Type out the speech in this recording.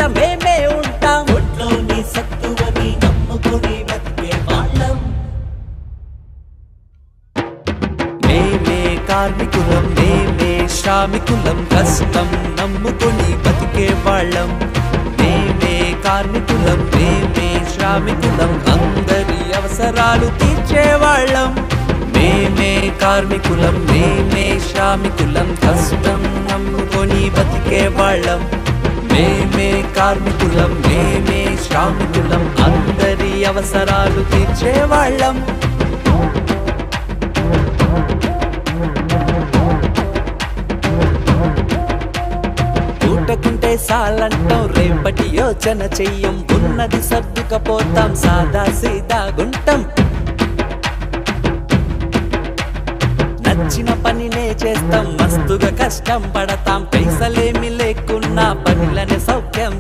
మేమే ఉంటాం. ఒంట్లోని సత్తువని నమ్ముకొని బతికే వాళ్ళం. మేమే కార్మికులం, మేమే శ్రామికులం, కష్టం నమ్ముకొని బతికే వాళ్ళం. మేమే కార్మికులం, మేమే శ్రామికులం, అందరి అవసరాలు తీర్చేవాళ్ళం. మేమే కార్మికులం, మేమే శ్రామికులం, కష్టం నమ్ముకొని బతికే వాళ్ళం. మేమే కార్మికులం, మేమే శ్రామికులం, అందరి అవసరాలు తీర్చేవాళ్ళం. పూటకుంటే సాలంటాం, రేపటి యోచన చెయ్యం, ఉన్నది సర్దుకపోతాం, సాదా సీదా గుంటాం. నచ్చిన పనినే చేస్తాం, మస్తుగా కష్టం పడతాం, పైసలేమి లేకున్నా పనులనే సౌఖ్యం